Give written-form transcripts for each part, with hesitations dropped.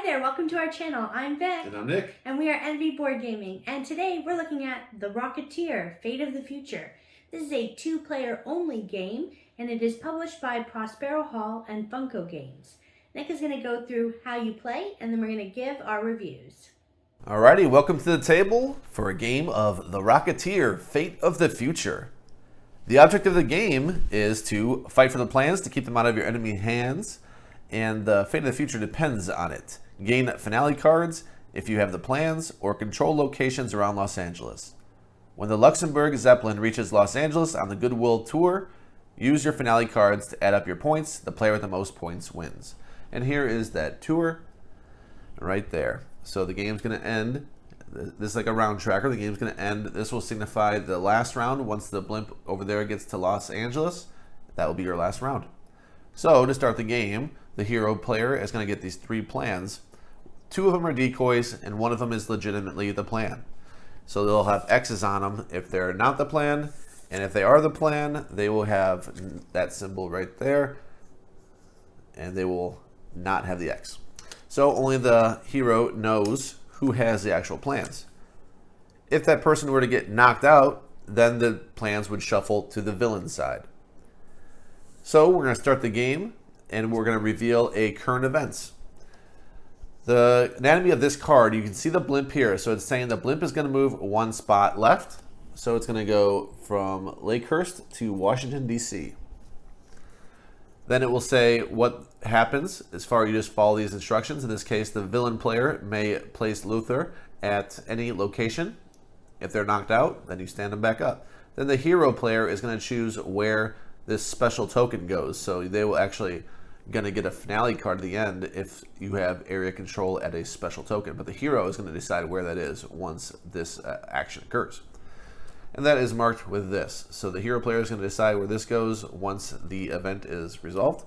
there, welcome to our channel. I'm Vic. And I'm Nick. And we are NV Board Gaming. And today we're looking at The Rocketeer, Fate of the Future. This is a 2-player only game, and it is published by Prospero Hall and Funko Games. Nick is going to go through how you play, and then we're going to give our reviews. Alrighty, welcome to the table for a game of The Rocketeer, Fate of the Future. The object of the game is to fight for the plans to keep them out of your enemy hands, and the fate of the future depends on it. Gain finale cards if you have the plans or control locations around Los Angeles. When the Luxembourg Zeppelin reaches Los Angeles on the Goodwill Tour, use your finale cards to add up your points. The player with the most points wins. And here is that tour right there. So the game's going to end. This is like a round tracker. The game's going to end. This will signify the last round. Once the blimp over there gets to Los Angeles, that will be your last round. So to start the game, the hero player is going to get these 3 plans. 2 of them are decoys, and 1 of them is legitimately the plan. So they'll have X's on them if they're not the plan, and if they are the plan, they will have that symbol right there, and they will not have the X. So only the hero knows who has the actual plans. If that person were to get knocked out, then the plans would shuffle to the villain side. So we're going to start the game, and we're going to reveal a current events. The anatomy of this card, you can see the blimp here. So it's saying the blimp is going to move 1 spot left. So it's going to go from Lakehurst to Washington, D.C. Then it will say what happens as far as you just follow these instructions. In this case, the villain player may place Luther at any location. If they're knocked out, then you stand them back up. Then the hero player is going to choose where this special token goes. So they will actually going to get a finale card at the end if you have area control at a special token. But the hero is going to decide where that is once this action occurs. And that is marked with this. So the hero player is going to decide where this goes once the event is resolved.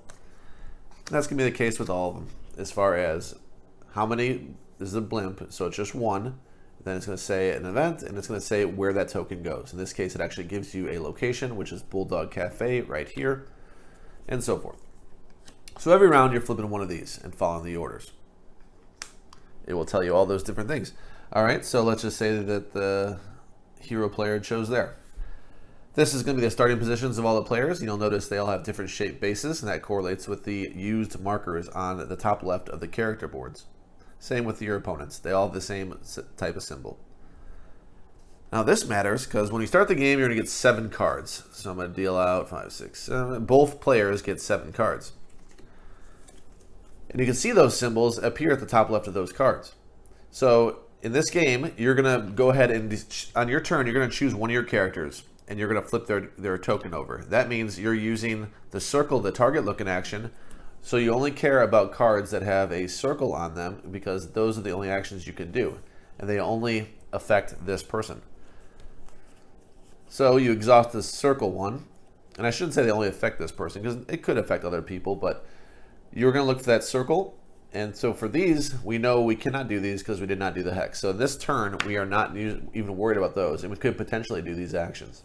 And that's going to be the case with all of them. As far as how many, this is a blimp, so it's just 1. Then it's going to say an event, and it's going to say where that token goes. In this case, it actually gives you a location, which is Bulldog Cafe right here, and so forth. So every round, you're flipping one of these and following the orders. It will tell you all those different things. All right, so let's just say that the hero player chose there. This is going to be the starting positions of all the players. You'll notice they all have different shaped bases, and that correlates with the used markers on the top left of the character boards. Same with your opponents. They all have the same type of symbol. Now this matters because when you start the game, you're going to get 7 cards. So I'm going to deal out 5, 6, 7. Both players get 7 cards. And you can see those symbols appear at the top left of those cards. So in this game, you're going to go ahead and on your turn, you're going to choose one of your characters, and you're going to flip their token over. That means you're using the circle, the target look in action. So you only care about cards that have a circle on them because those are the only actions you can do. And they only affect this person. So you exhaust the circle one. And I shouldn't say they only affect this person because it could affect other people. But you're going to look for that circle. And so for these, we know we cannot do these because we did not do the hex. So this turn, we are not even worried about those. And we could potentially do these actions.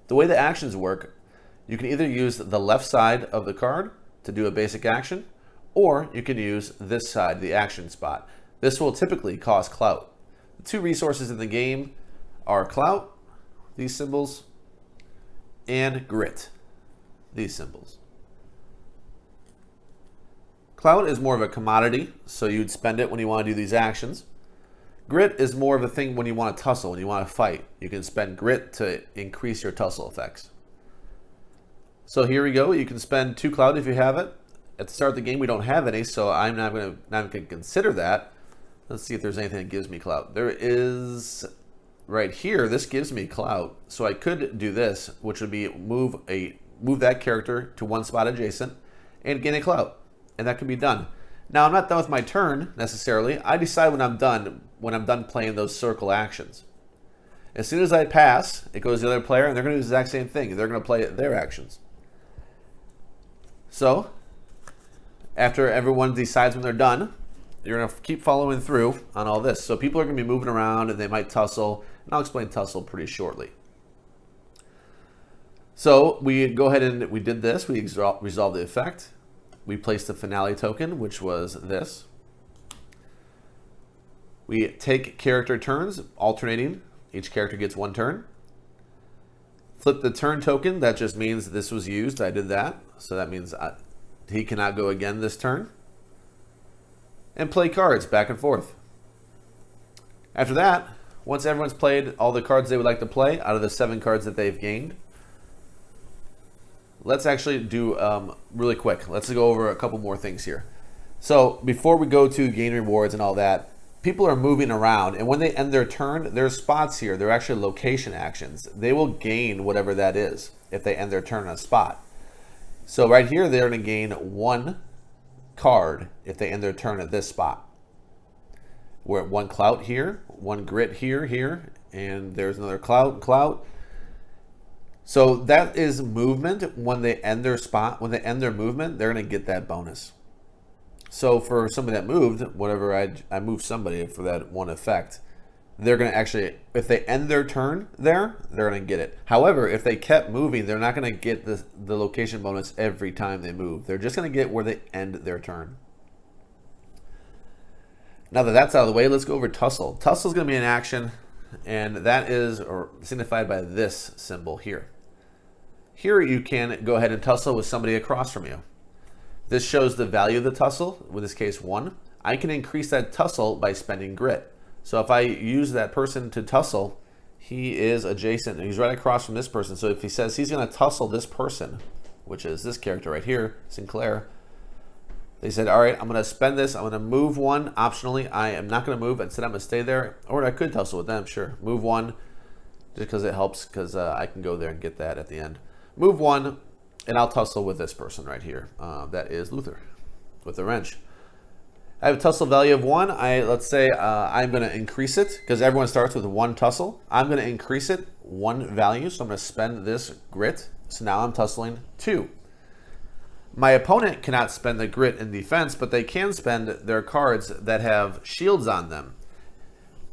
The way the actions work, you can either use the left side of the card to do a basic action, or you can use this side, the action spot. This will typically cost clout. The 2 resources in the game are clout, these symbols, and grit, these symbols. Clout is more of a commodity, so you'd spend it when you want to do these actions. Grit is more of a thing when you want to tussle, when you want to fight. You can spend grit to increase your tussle effects. So here we go. You can spend 2 clout if you have it. At the start of the game, we don't have any, so I'm not going to consider that. Let's see if there's anything that gives me clout. There is right here. This gives me clout, so I could do this, which would be move that character to 1 spot adjacent and gain a clout, and that can be done. Now I'm not done with my turn necessarily. I decide when I'm done playing those circle actions. As soon as I pass, it goes to the other player, and they're going to do the exact same thing. They're going to play their actions. So, after everyone decides when they're done, you're going to keep following through on all this. So people are going to be moving around, and they might tussle. And I'll explain tussle pretty shortly. So we go ahead and we did this. We resolved the effect. We placed the finale token, which was this. We take character turns, alternating. Each character gets 1 turn. Flip the turn token. That just means this was used. I did that. So that means he cannot go again this turn. And play cards back and forth. After that, once everyone's played all the cards they would like to play out of the 7 cards that they've gained, let's actually do really quick. Let's go over a couple more things here. So before we go to gain rewards and all that, people are moving around, and when they end their turn, there's spots here. They're actually location actions. They will gain whatever that is if they end their turn on a spot. So right here, they're going to gain 1 card if they end their turn at this spot. We're at 1 clout here, 1 grit here, and there's another clout. So that is movement. When they end their spot, when they end their movement, they're going to get that bonus. So for somebody that moved, whatever I moved somebody for that 1 effect, they're going to actually, if they end their turn there, they're going to get it. However, if they kept moving, they're not going to get the location bonus every time they move. They're just going to get where they end their turn. Now that that's out of the way, let's go over Tussle. Tussle is going to be an action, and that is signified by this symbol here. Here you can go ahead and tussle with somebody across from you. This shows the value of the tussle, in this case 1. I can increase that tussle by spending grit. So if I use that person to tussle, he is adjacent, and he's right across from this person. So if he says he's going to tussle this person, which is this character right here, Sinclair, they said, all right, I'm going to spend this. I'm going to move 1 optionally. I am not going to move. Instead, I'm going to stay there. Or I could tussle with them, sure. Move 1 just because it helps, because I can go there and get that at the end. Move 1. And I'll tussle with this person right here. That is Luther with the wrench. I have a tussle value of 1. Let's say I'm going to increase it because everyone starts with 1 tussle. I'm going to increase it 1 value. So I'm going to spend this grit. So now I'm tussling 2. My opponent cannot spend the grit in defense, but they can spend their cards that have shields on them.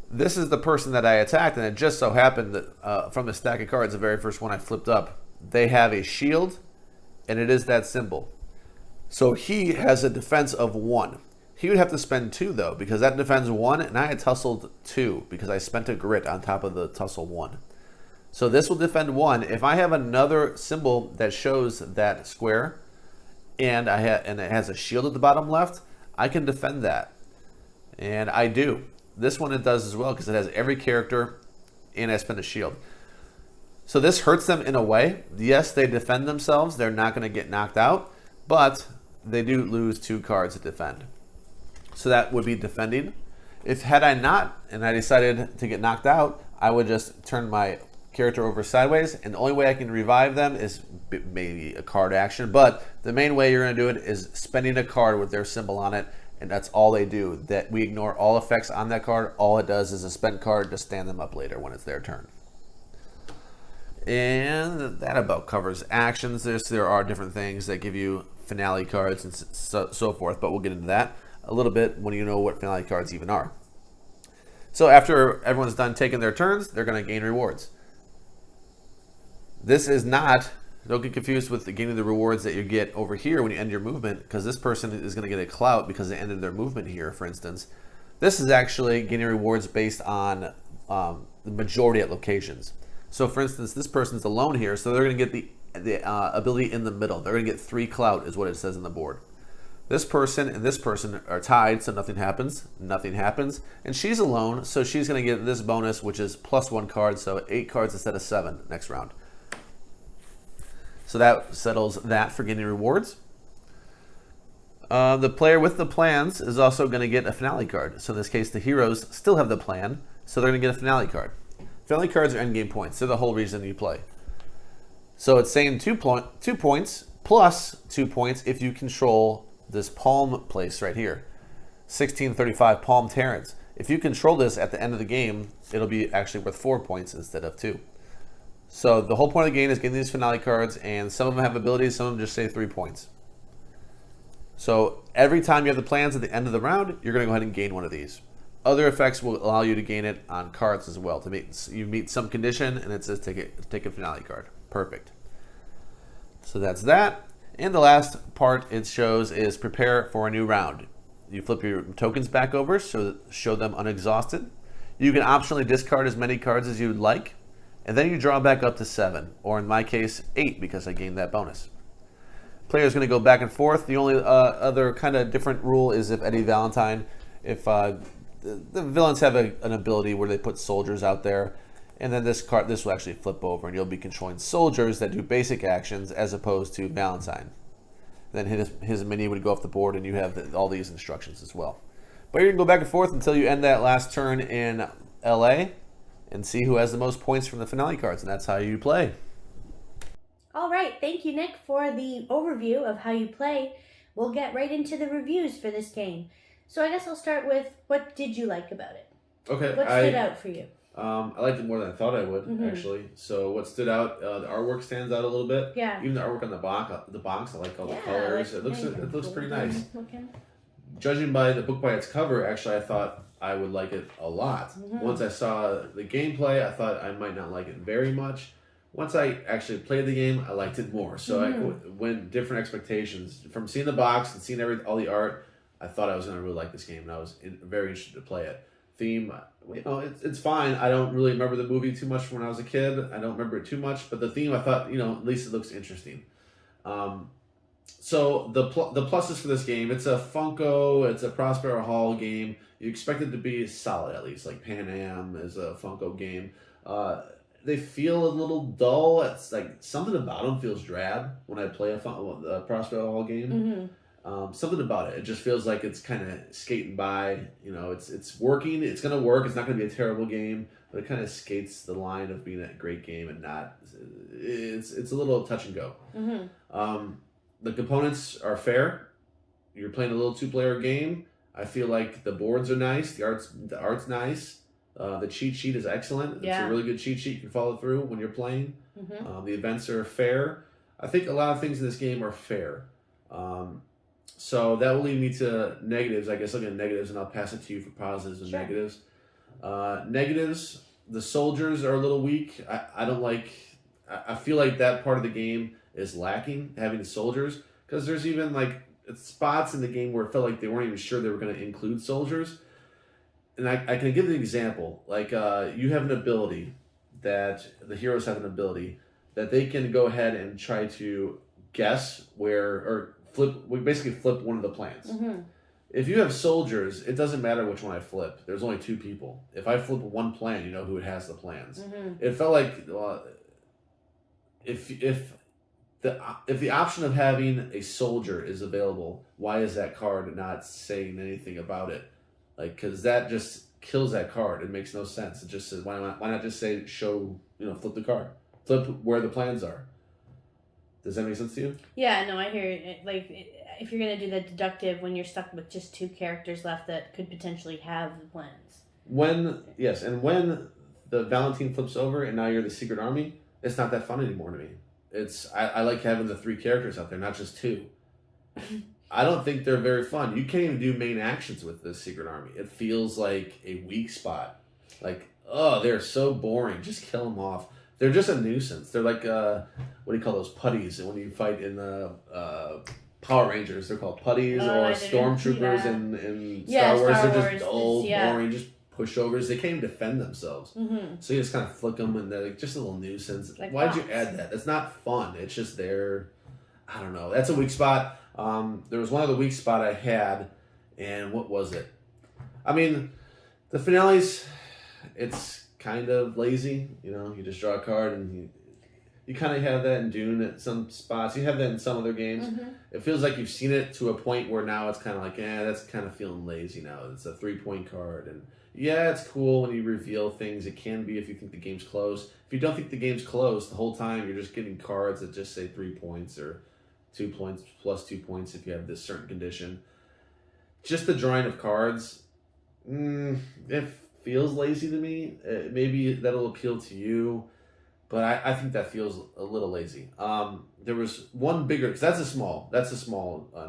This is the person that I attacked, and it just so happened that from the stack of cards, the very first one I flipped up, they have a shield. And it is that symbol. So he has a defense of 1. He would have to spend 2 though, because that defends 1, and I had tussled 2 because I spent a grit on top of the tussle 1. So this will defend 1. If I have another symbol that shows that square, and it has a shield at the bottom left, I can defend that, and I do. This one it does as well because it has every character, and I spend a shield. So this hurts them in a way. Yes, they defend themselves. They're not going to get knocked out, but they do lose 2 cards to defend. So that would be defending. Had I not, and I decided to get knocked out, I would just turn my character over sideways, and the only way I can revive them is maybe a card action. But the main way you're going to do it is spending a card with their symbol on it, and that's all they do. That we ignore all effects on that card. All it does is a spent card to stand them up later when it's their turn. And that about covers actions. There are different things that give you finale cards and so forth, but we'll get into that a little bit when you know what finale cards even are. So after everyone's done taking their turns, they're going to gain rewards. This is not, don't get confused with the gaining the rewards that you get over here when you end your movement, because this person is going to get a clout because they ended their movement here, for instance. This is actually gaining rewards based on the majority at locations. So for instance, this person's alone here, so they're going to get the ability in the middle. They're going to get 3 clout is what it says on the board. This person and this person are tied, so nothing happens. Nothing happens. And she's alone, so she's going to get this bonus, which is +1 card, so 8 cards instead of 7 next round. So that settles that for getting rewards. The player with the plans is also going to get a finale card. So in this case, the heroes still have the plan, so they're going to get a finale card. Finale cards are endgame points. They're the whole reason you play. So it's saying 2 points plus 2 points if you control this palm place right here. 1635 Palm Terrans. If you control this at the end of the game, it'll be actually worth 4 points instead of 2. So the whole point of the game is getting these finale cards, and some of them have abilities, some of them just say 3 points. So every time you have the plans at the end of the round, you're going to go ahead and gain one of these. Other effects will allow you to gain it on cards as well. You meet some condition, and it says take a finale card. Perfect. So that's that. And the last part it shows is prepare for a new round. You flip your tokens back over, so show them unexhausted. You can optionally discard as many cards as you would like, and then you draw back up to 7, or in my case, 8, because I gained that bonus. Player's going to go back and forth. The only other kind of different rule is if Eddie Valentine, if the villains have an ability where they put soldiers out there, and then this will actually flip over, and you'll be controlling soldiers that do basic actions as opposed to Valentine. Then his mini would go off the board, and you have all these instructions as well. But you're going to go back and forth until you end that last turn in LA and see who has the most points from the finale cards, and that's how you play. All right, thank you, Nick, for the overview of how you play. We'll get right into the reviews for this game. So I guess I'll start with, what did you like about it? Okay. What stood out for you? I liked it more than I thought I would, actually. So what stood out, the artwork stands out a little bit. Yeah. Even the artwork on the box, I like all the colors. It looks pretty nice. Judging by the book by its cover, actually, I thought I would like it a lot. Once I saw the gameplay, I thought I might not like it very much. Once I actually played the game, I liked it more. So I went different expectations. From seeing the box and seeing all the art, I thought I was going to really like this game, and I was very interested to play it. Theme, it's fine. I don't really remember the movie too much from when I was a kid. I don't remember it too much, but the theme, I thought, at least it looks interesting. So the pluses for this game, it's a Funko, it's a Prospero Hall game. You expect it to be solid, at least. Like Pan Am is a Funko game. They feel a little dull. It's like something about them feels drab when I play a Prospero Hall game. Something about it. It just feels like it's kind of skating by. It's working. It's going to work. It's not going to be a terrible game, but it kind of skates the line of being a great game and not. It's a little touch and go. The components are fair. You're playing a little 2-player game. I feel like the boards are nice. The art's nice. The cheat sheet is excellent. It's a really good cheat sheet you can follow through when you're playing. The events are fair. I think a lot of things in this game are fair. So that will lead me to negatives. I guess I'll get negatives, and I'll pass it to you for positives and negatives. Negatives, the soldiers are a little weak. I don't like... I feel like that part of the game is lacking, having the soldiers, because there's even like spots in the game where it felt like they weren't even sure they were going to include soldiers. And I can give an example. Like you have an ability that the heroes have an ability that they can go ahead and try to guess we basically flip one of the plans. If you have soldiers, it doesn't matter which one I flip. There's only 2 people. If I flip one plan, you know who has the plans. It felt like if the option of having a soldier is available, why is that card not saying anything about it? Like, because that just kills that card. It makes no sense. It just says, why not just say, flip the card. Flip where the plans are. Does that make sense to you? Yeah, no, I hear it. Like, if you're going to do the deductive when you're stuck with just 2 characters left that could potentially have the plans. When the Valentine flips over and now you're the Secret Army, it's not that fun anymore to me. I like having the 3 characters out there, not just 2. I don't think they're very fun. You can't even do main actions with the Secret Army. It feels like a weak spot. Like, they're so boring. Just kill them off. They're just a nuisance. They're like, what do you call those, putties? And when you fight in the Power Rangers, they're called putties, or stormtroopers in Star Wars. They're just dull, boring, just pushovers. They can't even defend themselves. So you just kind of flick them, and they're like just a little nuisance. Like, why'd you add that? That's not fun. It's just there. I don't know. That's a weak spot. There was one other weak spot I had, and what was it? I mean, the finales, it's kind of lazy. You just draw a card, and you kind of have that in Dune at some spots. You have that in some other games. It feels like you've seen it to a point where now it's kind of like, that's kind of feeling lazy now. It's a 3-point card, and it's cool when you reveal things. It can be if you think the game's closed. If you don't think the game's closed, the whole time you're just getting cards that just say 3 points or 2 points plus 2 points if you have this certain condition. Just the drawing of cards, it feels lazy to me. Maybe that'll appeal to you, but I think that feels a little lazy. There was one bigger, because that's a small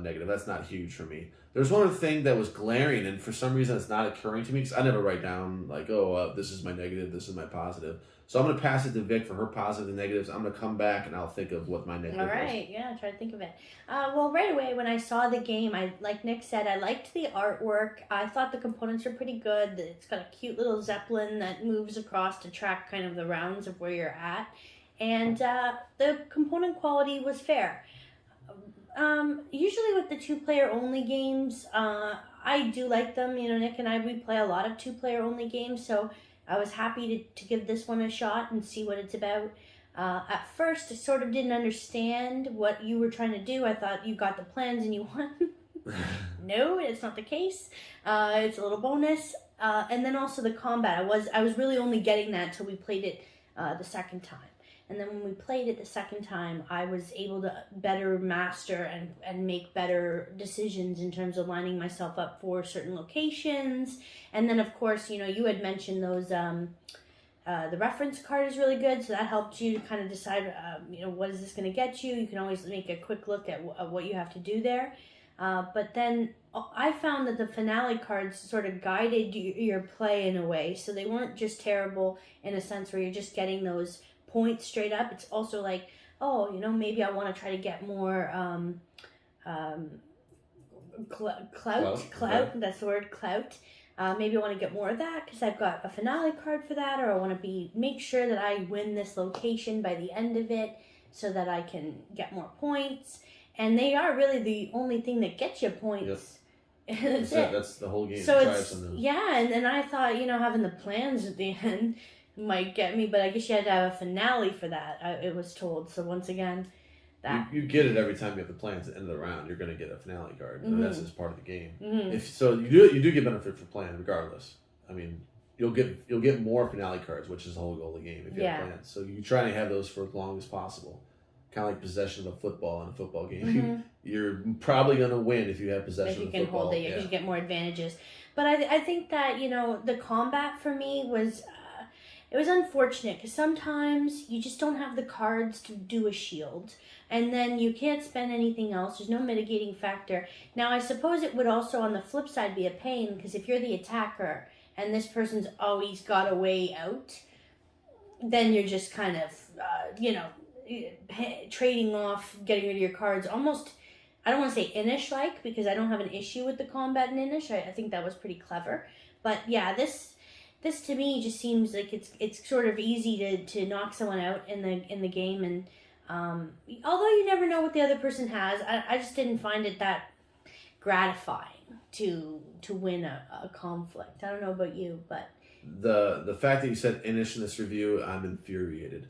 negative. That's not huge for me. There's one other thing that was glaring, and for some reason it's not occurring to me because I never write down like, oh, this is my negative, this is my positive. So I'm going to pass it to Vic for her positive and negatives. I'm going to come back and I'll think of what my negative All right, yeah, try to think of it. Well, right away when I saw the game, like Nick said, I liked the artwork. I thought the components were pretty good. It's got a cute little zeppelin that moves across to track kind of the rounds of where you're at. And the component quality was fair. Usually with the two-player only games, I do like them. You know, Nick and we play a lot of two-player only games, so I was happy to give this one a shot and see what it's about. At first, I sort of didn't understand what you were trying to do. I thought you got the plans and you won. No, it's not the case. It's a little bonus. And then also the combat. I was really only getting that till we played it the second time. And then when we played it the second time, I was able to better master and make better decisions in terms of lining myself up for certain locations. And then, of course, you know, you had mentioned those, the reference card is really good, so that helped you kind of decide, you know, what is this going to get you. You can always make a quick look at what you have to do there. But then I found that the finale cards sort of guided your play in a way, so they weren't just terrible in a sense where you're just getting those points straight up. It's also like, oh, you know, maybe I want to try to get more clout. That's the word, clout. Maybe I want to get more of that because I've got a finale card for that, or I want to make sure that I win this location by the end of it so that I can get more points. And they are really the only thing that gets you points. Yep. That's it. That's the whole game. So and then I thought, you know, having the plans at the end might get me, but I guess you had to have a finale for that, it was told. So once again, that you get it every time you have the plans at the end of the round. You're going to get a finale card. Mm-hmm. That's just part of the game. Mm-hmm. You do get benefit for plan regardless. I mean, you'll get more finale cards, which is the whole goal of the game if you have plans. So you try to have those for as long as possible. Kind of like possession of a football in a football game. Mm-hmm. You're probably going to win if you have possession of a football. If you can hold it, because you get more advantages. But I think that, you know, the combat for me was... it was unfortunate because sometimes you just don't have the cards to do a shield, and then you can't spend anything else. There's no mitigating factor. Now, I suppose it would also, on the flip side, be a pain because if you're the attacker and this person's always got a way out, then you're just kind of, you know, trading off, getting rid of your cards. Almost, I don't want to say Inish-like because I don't have an issue with the combat in Inish. I think that was pretty clever. But yeah, this to me just seems like it's sort of easy to knock someone out in the game, and although you never know what the other person has, I just didn't find it that gratifying to win a conflict. I don't know about you, but the fact that you said Inish in this review, I'm infuriated.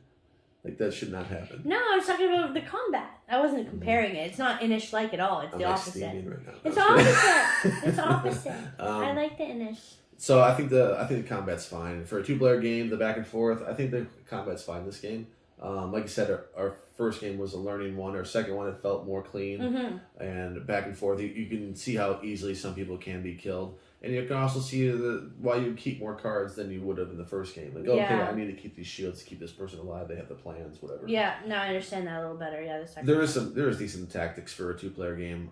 Like, that should not happen. No, I was talking about the combat. I wasn't comparing it. It's not Inish-like at all. It's the opposite. Right now. It's opposite. It's opposite. I like the Inish. So I think the combat's fine for a two-player game. The back and forth, I think the combat's fine in this game. Like you said, our first game was a learning one. Our second one, it felt more clean and back and forth. You can see how easily some people can be killed, and you can also see why you keep more cards than you would have in the first game. Like, okay, I need to keep these shields to keep this person alive. They have the plans, whatever. Yeah, now I understand that a little better. Yeah, the second. There is decent tactics for a two-player game.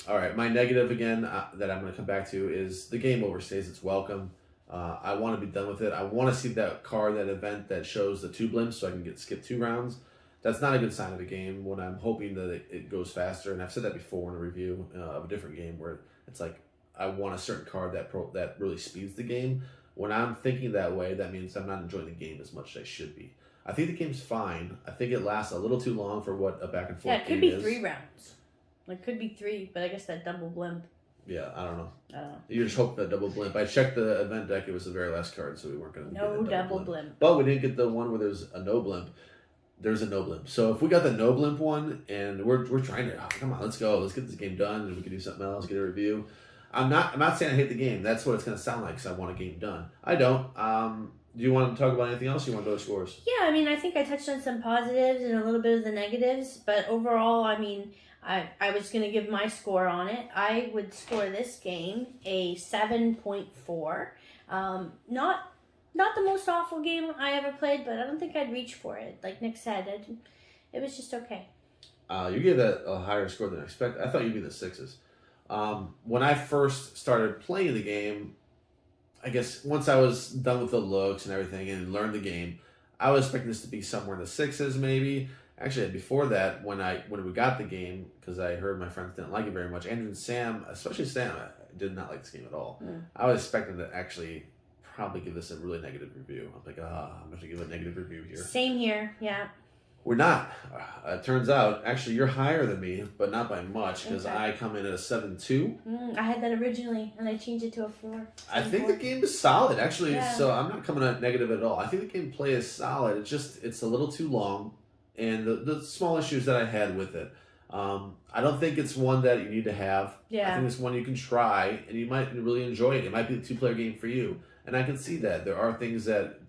All right, my negative again that I'm going to come back to is the game overstays its welcome. I want to be done with it. I want to see that card, that event that shows the 2 blimps so I can skip 2 rounds. That's not a good sign of a game when I'm hoping that it goes faster. And I've said that before in a review of a different game where it's like I want a certain card that really speeds the game. When I'm thinking that way, that means I'm not enjoying the game as much as I should be. I think the game's fine. I think it lasts a little too long for what a back and forth game is. Yeah, it could be 3 rounds. It could be 3, but I guess that double blimp. Yeah, I don't know. You just hope that double blimp. I checked the event deck; it was the very last card, so we weren't going to get a double blimp. But we didn't get the one where there's a no blimp. There's a no blimp. So if we got the no blimp one, and we're trying to, come on, let's go, let's get this game done, and we can do something else, get a review. I'm not saying I hate the game. That's what it's going to sound like because I want a game done. I don't. Do you want to talk about anything else? Or you want to go to scores? Yeah, I mean, I think I touched on some positives and a little bit of the negatives, but overall, I mean, I was going to give my score on it. I would score this game a 7.4. Not the most awful game I ever played, but I don't think I'd reach for it. Like Nick said, it was just okay. You gave that a higher score than I expected. I thought you'd be in the 6s. When I first started playing the game, I guess once I was done with the looks and everything and learned the game, I was expecting this to be somewhere in the sixes maybe. Actually, before that, when we got the game, because I heard my friends didn't like it very much, Andrew and Sam, especially Sam, did not like this game at all. I was expecting to actually probably give this a really negative review. I'm like, I'm going to give a negative review here. Same here, yeah. We're not. It turns out, actually, you're higher than me, but not by much, because I come in at a 7.2. I had that originally, and I changed it to a 4. I think the game is solid, actually. So I'm not coming at negative at all. I think the gameplay is solid. It's a little too long, and the small issues that I had with it. I don't think it's one that you need to have. I think it's one you can try, and you might really enjoy it. It might be the 2-player game for you, and I can see that. There are things that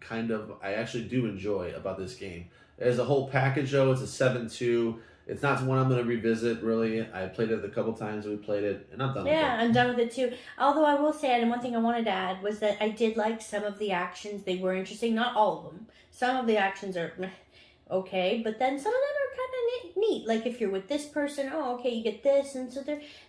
I actually do enjoy about this game. As a whole package, though, it's a 7.2. It's not one I'm going to revisit, really. I played it a couple times. We played it, and I'm done with it. Yeah, I'm done with it, too. Although I will say, and one thing I wanted to add, was that I did like some of the actions. They were interesting. Not all of them. Some of the actions are okay, but then some of them are kind of neat. Like if you're with this person, okay, you get this. And so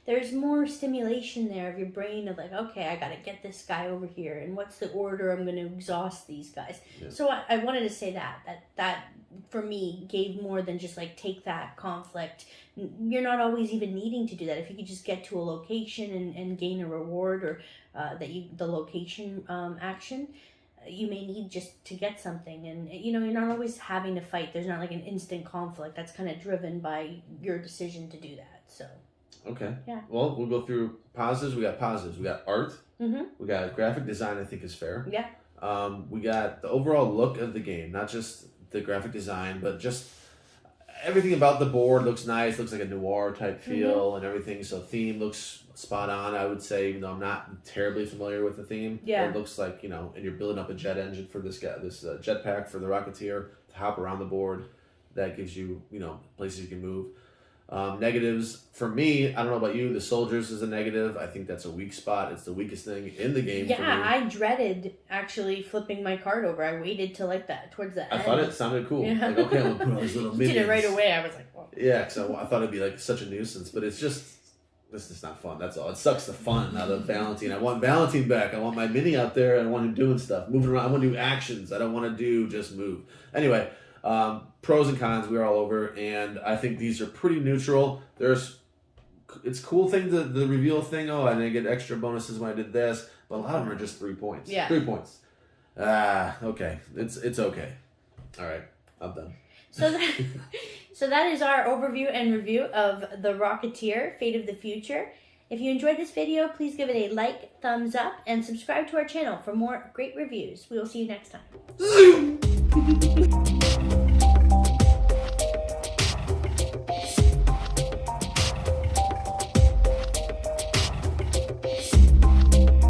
there's more stimulation there of your brain of like, okay, I got to get this guy over here. And what's the order I'm going to exhaust these guys? Yeah. So I wanted to say that for me gave more than just like take that conflict. You're not always even needing to do that. If you could just get to a location and gain a reward or the location action, you may need just to get something. And you're not always having to fight. There's not like an instant conflict that's kind of driven by your decision to do that. So okay, yeah, well, we'll go through positives. We got art. We got graphic design. I think is fair. Yeah. We got the overall look of the game, not just the graphic design, but just everything about the board looks nice. Looks like a noir type feel and everything. So theme looks spot on, I would say, even though I'm not terribly familiar with the theme. Yeah. It looks like, and you're building up a jet engine for this jetpack for the Rocketeer to hop around the board. That gives you, places you can move. Negatives, for me, I don't know about you, the soldiers is a negative. I think that's a weak spot. It's the weakest thing in the game. Yeah, I dreaded actually flipping my card over. I waited till like that towards the end. I thought it sounded cool. Yeah. Like, okay, I'm going to put all these little minions. Did it right away. I was like, whoa. Yeah, because I thought it'd be like such a nuisance, but it's just, this is not fun. That's all. It sucks the fun out of Valentine. I want Valentine back. I want my mini out there. I want him doing stuff, moving around. I want to do actions. I don't want to do just move. Anyway, pros and cons, we're all over, and I think these are pretty neutral. It's a cool thing, the reveal thing. Oh, I didn't get extra bonuses when I did this, but a lot of them are just 3 points. Yeah. 3 points. Okay. It's okay. All right. I'm done. So that is our overview and review of The Rocketeer, Fate of the Future. If you enjoyed this video, please give it a like, thumbs up, and subscribe to our channel for more great reviews. We will see you next time.